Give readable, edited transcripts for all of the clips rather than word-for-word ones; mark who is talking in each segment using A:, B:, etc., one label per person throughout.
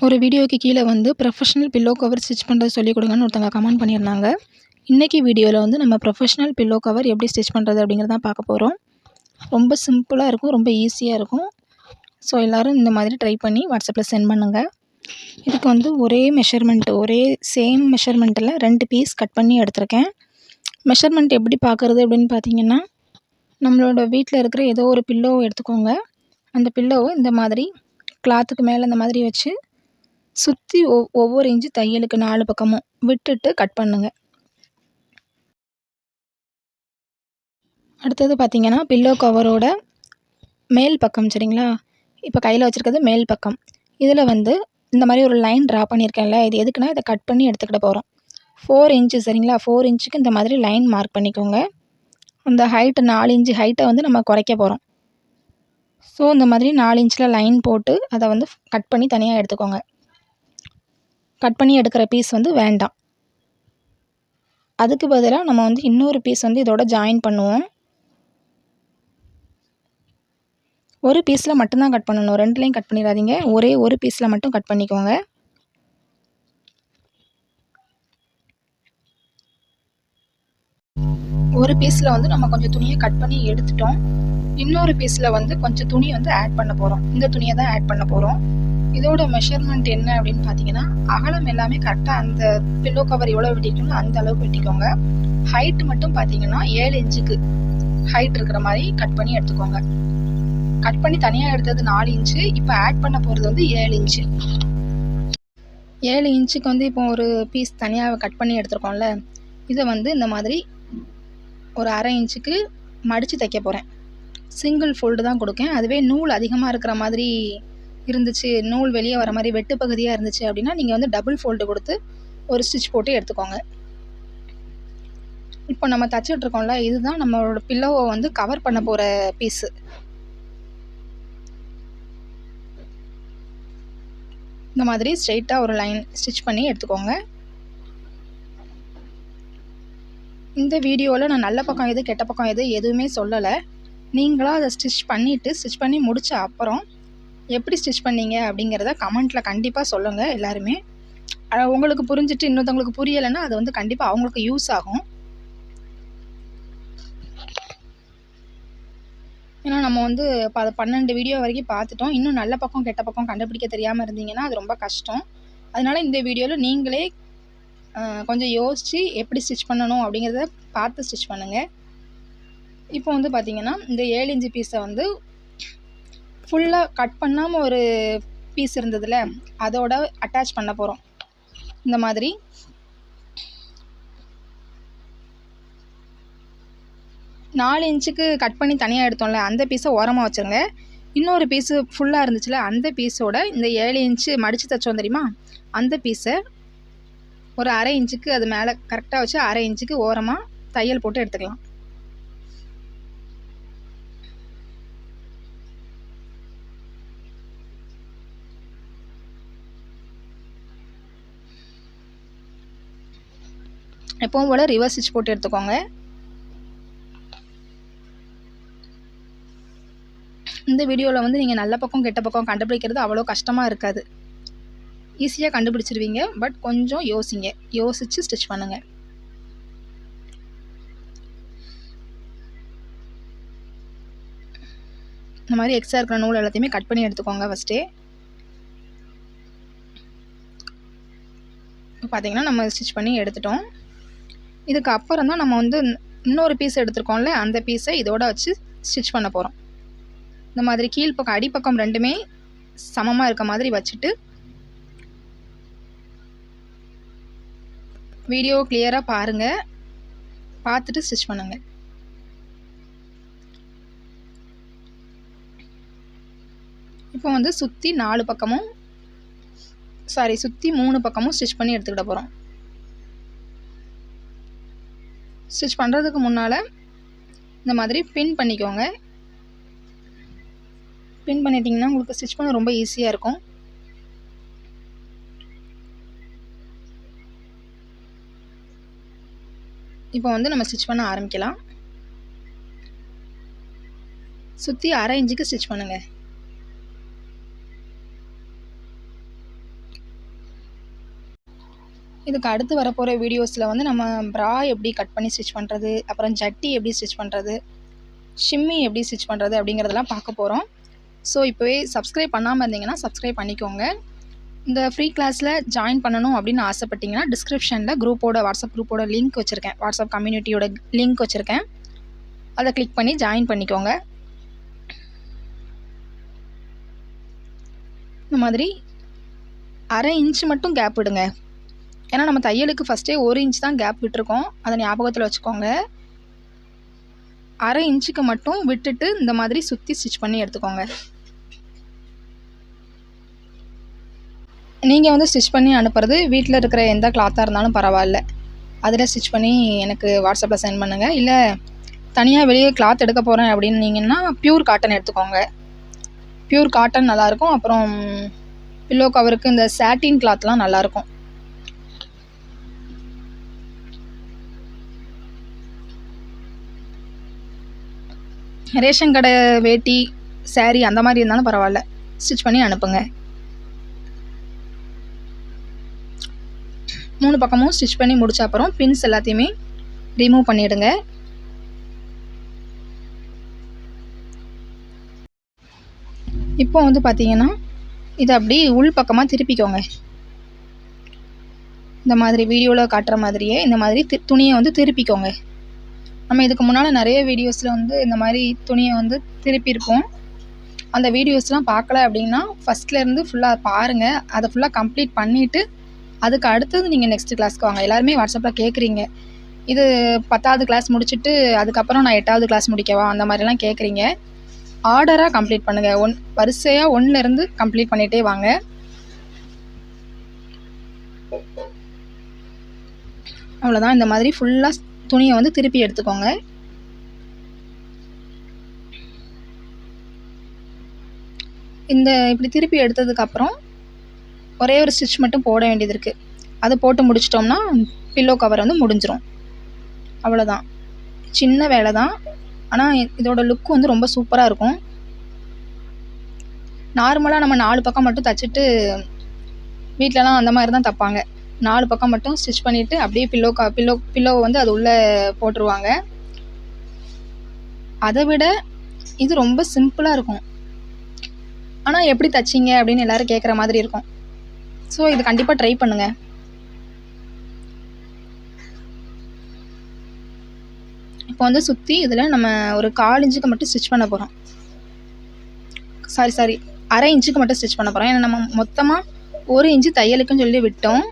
A: ஒரு வீடியோக்கு கீழே வந்து ப்ரொஃபஷனல் பில்லோ கவர் ஸ்டிச் பண்ணுறது சொல்லிக் கொடுங்கன்னு ஒருத்தவங்க கமெண்ட் பண்ணியிருந்தாங்க. இன்றைக்கி வீடியோவில் வந்து நம்ம ப்ரொஃபஷனல் பில்லோ கவர் எப்படி ஸ்டிச் பண்ணுறது அப்படிங்கிறது தான் பார்க்க போகிறோம். ரொம்ப சிம்பிளாக இருக்கும், ரொம்ப ஈஸியாக இருக்கும். ஸோ எல்லோரும் இந்த மாதிரி ட்ரை பண்ணி வாட்ஸ்அப்பில் சென்ட் பண்ணுங்கள். இதுக்கு வந்து ஒரே சேம் மெஷர்மெண்ட்டில் 2 பீஸ் கட் பண்ணி எடுத்திருக்கேன். மெஷர்மெண்ட் எப்படி பார்க்குறது அப்படின்னு பார்த்தீங்கன்னா, நம்மளோட வீட்டில் இருக்கிற ஏதோ ஒரு பில்லோவை எடுத்துக்கோங்க. அந்த பில்லோவை இந்த மாதிரி கிளாத்துக்கு மேலே இந்த மாதிரி வச்சு சுற்றி ஒவ்வொரு இன்ச்சு தையலுக்கு 4 பக்கமும் விட்டுட்டு கட் பண்ணுங்க. அடுத்தது பார்த்தீங்கன்னா, பில்லோ கவரோட மேல் பக்கம் சரிங்களா? இப்போ கையில் வச்சுருக்கிறது மேல் பக்கம். இதில் வந்து இந்த மாதிரி ஒரு லைன் ட்ரா பண்ணியிருக்கேன்ல, இது எதுக்குன்னா இதை கட் பண்ணி எடுத்துக்கிட போகிறோம். 4 இன்ச்சு சரிங்களா? 4 இன்ச்சுக்கு இந்த மாதிரி லைன் மார்க் பண்ணிக்கோங்க. அந்த ஹைட்டு 4 இன்ச்சு ஹைட்டை வந்து நம்ம குறைக்க போகிறோம். ஸோ இந்த மாதிரி 4 இன்ச்சில் லைன் போட்டு அதை வந்து கட் பண்ணி தனியாக எடுத்துக்கோங்க. கட் பண்ணி எடுக்கிற பீஸ் வந்து வேண்டாம். அதுக்கு பதிலாக நம்ம வந்து இன்னொரு பீஸ் வந்து இதோட ஜாயின் பண்ணுவோம். ஒரு பீஸில் மட்டும்தான் கட் பண்ணணும், 2லையும் கட் பண்ணிடாதீங்க. ஒரே ஒரு பீஸில் மட்டும் கட் பண்ணிக்கோங்க. ஒரு பீஸில் வந்து நம்ம கொஞ்சம் துணியை கட் பண்ணி எடுத்துட்டோம். இன்னொரு பீஸில் வந்து கொஞ்சம் துணி வந்து ஆட் பண்ண போகிறோம். இந்த துணியை தான் ஆட் பண்ண போகிறோம். இதோட மெஷர்மெண்ட் என்ன அப்படின்னு பார்த்தீங்கன்னா, அகலம் எல்லாமே கரெக்டாக அந்த பில்லோ கவர் எவ்வளோ வெட்டிக்கணும் அந்த அளவுக்கு வெட்டிக்கோங்க. ஹைட் மட்டும் பார்த்தீங்கன்னா 7 இன்ச்சுக்கு ஹைட் இருக்கிற மாதிரி கட் பண்ணி எடுத்துக்கோங்க. கட் பண்ணி தனியாக எடுத்தது 4 இன்ச்சு. இப்போ ஆட் பண்ண போகிறது வந்து 7 இன்ச்சு. 7 இன்ச்சுக்கு வந்து இப்போ ஒரு பீஸ் தனியாக கட் பண்ணி எடுத்துருக்கோம்ல, இதை வந்து இந்த மாதிரி ஒரு அரை இன்ச்சுக்கு மடித்து தைக்க போகிறேன். சிங்கிள் ஃபோல்டு தான் கொடுக்கேன். அதுவே நூல் அதிகமாக இருக்கிற மாதிரி இருந்துச்சு, நூல் வெளியே வர மாதிரி வெட்டு பகுதியாக இருந்துச்சு அப்படின்னா நீங்கள் வந்து டபுள் ஃபோல்டு கொடுத்து ஒரு ஸ்டிச் போட்டு எடுத்துக்கோங்க. இப்போ நம்ம தைச்சிட்ருக்கோம்ல, இதுதான் நம்மளோட பில்லோவை வந்து கவர் பண்ண போகிற பீஸு. இந்த மாதிரி ஸ்ட்ரெயிட்டாக ஒரு லைன் ஸ்டிச் பண்ணி எடுத்துக்கோங்க. இந்த வீடியோவில் நான் நல்ல பக்கம் எது கெட்ட பக்கம் எது எதுவுமே சொல்லலை. நீங்களாக அதை ஸ்டிச் பண்ணி முடித்த அப்புறம் எப்படி ஸ்டிச் பண்ணீங்க அப்படிங்கிறத கமெண்ட்டில் கண்டிப்பாக சொல்லுங்கள் எல்லாருமே. உங்களுக்கு புரிஞ்சுட்டு இன்னொருத்தவங்களுக்கு புரியலைன்னா அது வந்து கண்டிப்பாக அவங்களுக்கு யூஸ் ஆகும். ஏன்னா நம்ம வந்து 12 வீடியோ வரைக்கும் பார்த்துட்டோம். இன்னும் நல்ல பக்கம் கெட்ட பக்கம் கண்டுபிடிக்க தெரியாமல் இருந்தீங்கன்னா அது ரொம்ப கஷ்டம். அதனால் இந்த வீடியோவில் நீங்களே கொஞ்சம் யோசித்து எப்படி ஸ்டிச் பண்ணணும் அப்படிங்கிறத பார்த்து ஸ்டிச் பண்ணுங்கள். இப்போ வந்து பார்த்திங்கன்னா, இந்த 7 இன்ச்சு பீஸை வந்து ஃபுல்லாக கட் பண்ணாமல் ஒரு பீஸ் இருந்ததில்ல, அதோட அட்டாச் பண்ண போகிறோம். இந்த மாதிரி நாலு இன்ச்சுக்கு கட் பண்ணி தனியாக எடுத்தோம்ல, அந்த பீஸை ஓரமாக வச்சுருங்க. இன்னொரு பீஸு ஃபுல்லாக இருந்துச்சுல, அந்த பீஸோட இந்த 7 இன்ச்சு மடித்து தைச்சோம் தெரியுமா, அந்த பீஸை ஒரு அரை இன்ச்சுக்கு அது மேலே கரெக்டாக வச்சு அரை இன்ச்சுக்கு ஓரமாக தையல் போட்டு எடுத்துக்கலாம். எப்பவும் போல் ரிவர்ஸ் ஸ்டிச் போட்டு எடுத்துக்கோங்க. இந்த வீடியோவில் வந்து நீங்கள் நல்ல பக்கம் கெட்ட பக்கம் கண்டுபிடிக்கிறது அவ்வளோ கஷ்டமாக இருக்காது, ஈஸியாக கண்டுபிடிச்சிருவீங்க. பட் கொஞ்சம் யோசித்து ஸ்டிச் பண்ணுங்கள். இந்த மாதிரி எக்ஸ்ட்ரா இருக்கிற நூல் எல்லாத்தையுமே கட் பண்ணி எடுத்துக்கோங்க ஃபஸ்ட்டே. பார்த்தீங்கன்னா நம்ம ஸ்டிச் பண்ணி எடுத்துட்டோம். இதுக்கு அப்புறம் தான் நம்ம வந்து இன்னொரு பீஸ் எடுத்துருக்கோம்ல, அந்த பீஸை இதோட வச்சு ஸ்டிச் பண்ண போகிறோம். இந்த மாதிரி கீழ்ப்பக்கம் அடிப்பக்கம் ரெண்டுமே சமமாக இருக்க மாதிரி வச்சுட்டு வீடியோ கிளியராக பாருங்கள், பார்த்துட்டு ஸ்டிச் பண்ணுங்கள். இப்போ வந்து சுற்றி 3 பக்கமும் ஸ்டிச் பண்ணி எடுத்துக்கிட போகிறோம். ஸ்டிச் பண்ணுறதுக்கு முன்னால் இந்த மாதிரி பின் பண்ணிக்கோங்க. பின் பண்ணிட்டீங்கன்னா உங்களுக்கு ஸ்டிச் பண்ண ரொம்ப ஈஸியாக இருக்கும். இப்போ வந்து நம்ம ஸ்டிச் பண்ண ஆரம்பிக்கலாம். சுற்றி அரை இன்ச்சுக்கு ஸ்டிச் பண்ணுங்கள். இதுக்கு அடுத்து வரப்போகிற வீடியோஸில் வந்து நம்ம ப்ரா எப்படி கட் பண்ணி ஸ்டிச் பண்ணுறது, அப்புறம் ஜட்டி எப்படி ஸ்டிச் பண்ணுறது, ஷிம்மி எப்படி ஸ்டிச் பண்ணுறது அப்படிங்கிறதெல்லாம் பார்க்க போகிறோம். ஸோ இப்போவே சப்ஸ்கிரைப் பண்ணாமல் இருந்தீங்கன்னா சப்ஸ்கிரைப் பண்ணிக்கோங்க. இந்த ஃப்ரீ கிளாஸில் ஜாயின் பண்ணணும் அப்படின்னு ஆசைப்பட்டீங்கன்னா டிஸ்கிரிப்ஷனில் வாட்ஸ்அப் குரூப்போட லிங்க் வச்சுருக்கேன். வாட்ஸ்அப் கம்யூனிட்டியோட லிங்க் வச்சுருக்கேன். அதை கிளிக் பண்ணி ஜாயின் பண்ணிக்கோங்க. இந்த மாதிரி 1/2 இன்ச் மட்டும் கேப் விடுங்க. ஏன்னா நம்ம தையலுக்கு ஃபஸ்ட்டே 1 இன்ச் தான் கேப் விட்டுருக்கோம். அதை ஞாபகத்தில் வச்சுக்கோங்க. 1/2 இன்ச்சுக்கு மட்டும் விட்டுட்டு இந்த மாதிரி சுற்றி ஸ்டிச் பண்ணி எடுத்துக்கோங்க. நீங்கள் வந்து ஸ்டிச் பண்ணி அனுப்புறது வீட்டில் இருக்கிற எந்த கிளாத்தாக இருந்தாலும் பரவாயில்ல, அதில் ஸ்டிச் பண்ணி எனக்கு வாட்ஸ்அப்பில் சென்ட் பண்ணுங்கள். இல்லை தனியாக வெளியே கிளாத் எடுக்க போகிறேன் அப்படின்னீங்கன்னா பியூர் காட்டன் எடுத்துக்கோங்க. பியூர் காட்டன் நல்லாயிருக்கும். அப்புறம் பில்லோ கவருக்கு இந்த சாட்டின் கிளாத்லாம் நல்லாயிருக்கும். ரேஷன் கடை வேட்டி, சாரீ அந்த மாதிரி இருந்தாலும் பரவாயில்ல, ஸ்டிச் பண்ணி அனுப்புங்க. 3 பக்கமும் ஸ்டிச் பண்ணி முடிச்ச அப்புறம் பின்ஸ் எல்லாத்தையுமே ரிமூவ் பண்ணிவிடுங்க. இப்போ வந்து பார்த்தீங்கன்னா இதை அப்படி உள் பக்கமாக திருப்பிக்கோங்க. இந்த மாதிரி வீடியோவில் காட்டுற மாதிரியே இந்த மாதிரி துணியை வந்து திருப்பிக்கோங்க. நம்ம இதுக்கு முன்னால் நிறைய வீடியோஸில் வந்து இந்த மாதிரி துணியை வந்து திருப்பியிருப்போம். அந்த வீடியோஸ்லாம் பார்க்கல அப்படின்னா ஃபஸ்ட்லேருந்து ஃபுல்லாக பாருங்கள். அதை ஃபுல்லாக கம்ப்ளீட் பண்ணிவிட்டு அதுக்கு அடுத்தது நீங்கள் நெக்ஸ்ட்டு கிளாஸ்க்கு வாங்க. எல்லாருமே வாட்ஸ்அப்பில் கேட்குறீங்க, இது 10வது கிளாஸ் முடிச்சுட்டு அதுக்கப்புறம் நான் 8வது கிளாஸ் முடிக்கவா அந்த மாதிரிலாம் கேட்குறீங்க. ஆர்டராக கம்ப்ளீட் பண்ணுங்கள். வரிசையாக 1லேருந்து கம்ப்ளீட் பண்ணிகிட்டே வாங்க. அவ்வளோதான். இந்த மாதிரி ஃபுல்லாக துணியை வந்து திருப்பி எடுத்துக்கோங்க. இப்படி திருப்பி எடுத்ததுக்கப்புறம் ஒரே ஒரு ஸ்டிச் மட்டும் போட வேண்டியது இருக்குது. அதை போட்டு முடிச்சிட்டோம்னா பில்லோ கவர் வந்து முடிஞ்சிடும். அவ்வளோதான். சின்ன வேலை தான், ஆனால் இதோட லுக் வந்து ரொம்ப சூப்பராக இருக்கும். நார்மலாக நம்ம 4 பக்கம் மட்டும் தைச்சிட்டு வீட்டிலலாம் அந்த மாதிரி தான் தைப்பாங்க. 4 பக்கம் மட்டும் ஸ்டிச் பண்ணிவிட்டு அப்படியே பில்லோவை வந்து அது உள்ளே போட்டுருவாங்க. அதை விட இது ரொம்ப சிம்பிளாக இருக்கும். ஆனால் எப்படி தைச்சிங்க அப்படின்னு எல்லோரும் கேட்குற மாதிரி இருக்கும். ஸோ இது கண்டிப்பாக ட்ரை பண்ணுங்கள். இப்போ வந்து சுற்றி இதில் நம்ம ஒரு 1/4 இன்ச்சுக்கு மட்டும் ஸ்டிச் பண்ண போகிறோம். சாரி 1/2 இன்ச்சுக்கு மட்டும் ஸ்டிச் பண்ண போகிறோம். ஏன்னா நம்ம மொத்தமாக 1 இன்ச்சு தையலுக்குன்னு சொல்லி விட்டோம்.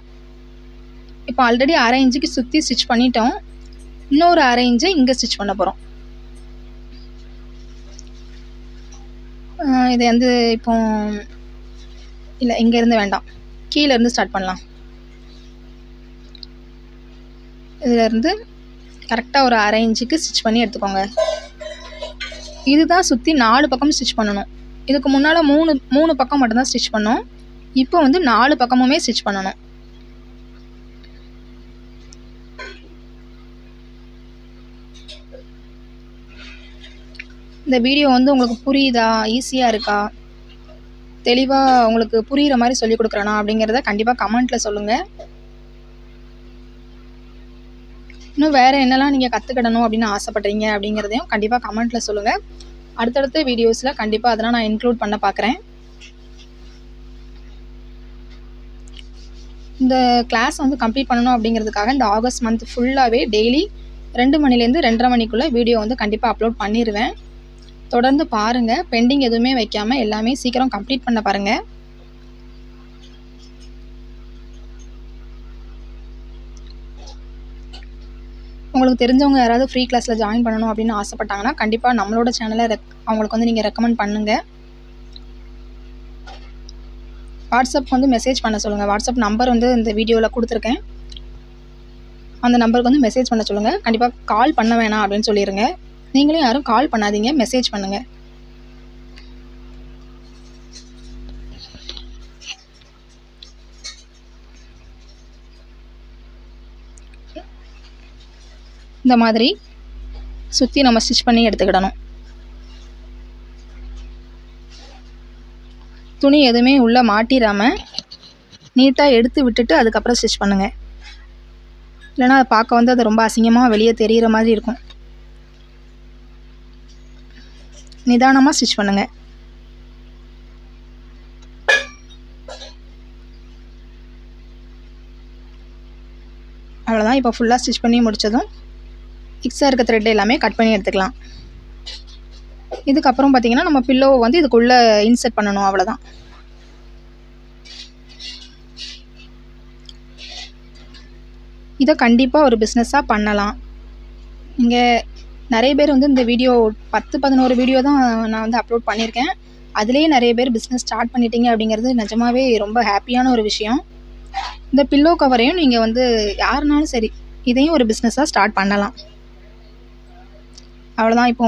A: இப்போ ஆல்ரெடி 1/2 இன்ச்சுக்கு சுற்றி ஸ்டிச் பண்ணிட்டோம். இன்னொரு 1/2 இன்ச்சை இங்கே ஸ்டிச் பண்ண போகிறோம். இதை வந்து இப்போ இல்லை, இங்கேருந்து வேண்டாம், கீழேருந்து ஸ்டார்ட் பண்ணலாம். இதிலேருந்து கரெக்டாக ஒரு 1/2 இன்ச்சுக்கு ஸ்டிச் பண்ணி எடுத்துக்கோங்க. இதுதான் சுற்றி 4 பக்கம் ஸ்டிச் பண்ணணும். இதுக்கு முன்னால் 3 பக்கம் மட்டும்தான் ஸ்டிச் பண்ணோம். இப்போ வந்து 4 பக்கமுமே ஸ்டிச் பண்ணணும். இந்த வீடியோ வந்து உங்களுக்கு புரியுதா, ஈஸியாக இருக்கா, தெளிவாக உங்களுக்கு புரிகிற மாதிரி சொல்லிக் கொடுக்குறேனா அப்படிங்கிறத கண்டிப்பாக கமெண்ட்டில் சொல்லுங்கள். இன்னும் வேறு என்னெல்லாம் நீங்கள் கற்றுக்கிடணும் அப்படின்னு ஆசைப்பட்றீங்க அப்படிங்கிறதையும் கண்டிப்பாக கமெண்ட்டில் சொல்லுங்கள். அடுத்தடுத்த வீடியோஸில் கண்டிப்பாக அதெல்லாம் நான் இன்க்ளூட் பண்ண பார்க்குறேன். இந்த கிளாஸ் வந்து கம்ப்ளீட் பண்ணணும் அப்படிங்கிறதுக்காக இந்த ஆகஸ்ட் மந்த் ஃபுல்லாகவே டெய்லி 2 மணிலேருந்து 2:30 மணிக்குள்ளே வீடியோ வந்து கண்டிப்பாக அப்லோட் பண்ணிடுவேன். தொடர்ந்து பாருங்கள். பெண்டிங் எதுவுமே வைக்காமல் எல்லாமே சீக்கிரம் கம்ப்ளீட் பண்ண பாருங்கள். உங்களுக்கு தெரிஞ்சவங்க யாராவது ஃப்ரீ கிளாஸில் ஜாயின் பண்ணணும் அப்படின்னு ஆசைப்பட்டாங்கன்னா கண்டிப்பாக நம்மளோட சேனலை அவங்களுக்கு வந்து நீங்கள் ரெக்கமெண்ட் பண்ணுங்கள். வாட்ஸ்அப் வந்து மெசேஜ் பண்ண சொல்லுங்கள். வாட்ஸ்அப் நம்பர் வந்து இந்த வீடியோவில் கொடுத்துருக்கேன். அந்த நம்பருக்கு வந்து மெசேஜ் பண்ண சொல்லுங்கள். கண்டிப்பாக கால் பண்ண வேணாம் அப்படின்னு சொல்லிடுங்க. நீங்களும் யாரும் கால் பண்ணாதீங்க, மெசேஜ் பண்ணுங்கள். இந்த மாதிரி சுற்றி நம்ம ஸ்டிச் பண்ணி எடுத்துக்கிடணும். துணி எதுவுமே உள்ளே மாட்டிடாமல் நீட்டாக எடுத்து விட்டுட்டு அதுக்கப்புறம் ஸ்டிச் பண்ணுங்கள். இல்லைனா அதை பார்க்க வந்து அது ரொம்ப அசிங்கமாக வெளியே தெரிகிற மாதிரி இருக்கும். நிதானமாக ஸ்டிச் பண்ணுங்கள். அவ்வளோதான். இப்போ ஃபுல்லாக ஸ்டிச் பண்ணி முடித்ததும் எக்ஸ்ட்ரா இருக்க த்ரெட் எல்லாமே கட் பண்ணி எடுத்துக்கலாம். இதுக்கப்புறம் பார்த்திங்கன்னா நம்ம பில்லோவை வந்து இதுக்குள்ளே இன்சர்ட் பண்ணணும். அவ்வளோதான். இதை கண்டிப்பாக ஒரு பிஸ்னஸாக பண்ணலாம். இங்கே நிறைய பேர் வந்து இந்த வீடியோ 10-11 வீடியோ தான் நான் வந்து அப்லோட் பண்ணியிருக்கேன். அதுலேயே நிறைய பேர் பிஸ்னஸ் ஸ்டார்ட் பண்ணிட்டீங்க அப்படிங்கிறது நிஜமாவே ரொம்ப ஹாப்பியான ஒரு விஷயம். இந்த பில்லோ கவரையும் நீங்கள் வந்து யாருனாலும் சரி இதையும் ஒரு பிஸ்னஸாக ஸ்டார்ட் பண்ணலாம். அவ்வளோதான். இப்போ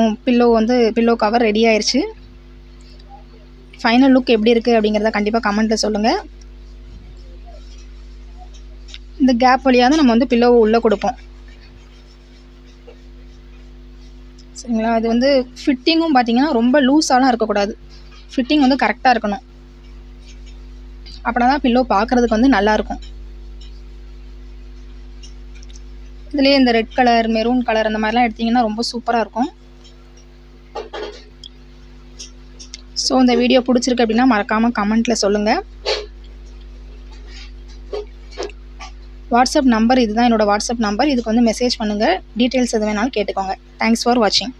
A: பில்லோ கவர் ரெடி ஆயிடுச்சு. ஃபைனல் லுக் எப்படி இருக்குது அப்படிங்கிறத கண்டிப்பாக கமெண்ட்டில் சொல்லுங்கள். இந்த கேப் வழியாக தான் நம்ம வந்து பில்லோவை உள்ளே கொடுப்போம். சரிங்களா? அது வந்து ஃபிட்டிங்கும் பார்த்திங்கன்னா ரொம்ப லூஸாலாம் இருக்கக்கூடாது. ஃபிட்டிங் வந்து கரெக்டாக இருக்கணும். அப்படின்னா தான் பில்லோ பார்க்குறதுக்கு வந்து நல்லாயிருக்கும். இதுலேயே இந்த ரெட் கலர், மெரூன் கலர் அந்த மாதிரிலாம் எடுத்திங்கன்னா ரொம்ப சூப்பராக இருக்கும். ஸோ இந்த வீடியோ பிடிச்சிருக்கு அப்படின்னா மறக்காமல் கமெண்ட்டில் சொல்லுங்கள். வாட்ஸ்அப் நம்பர் இதுதான் என்னோடய வாட்ஸ்அப் நம்பர். இதுக்கு வந்து மெசேஜ் பண்ணுங்கள். டீட்டெயில்ஸ் எது வேணாலும் கேட்டுக்கோங்க. தேங்க்ஸ் ஃபார் வாட்சிங்.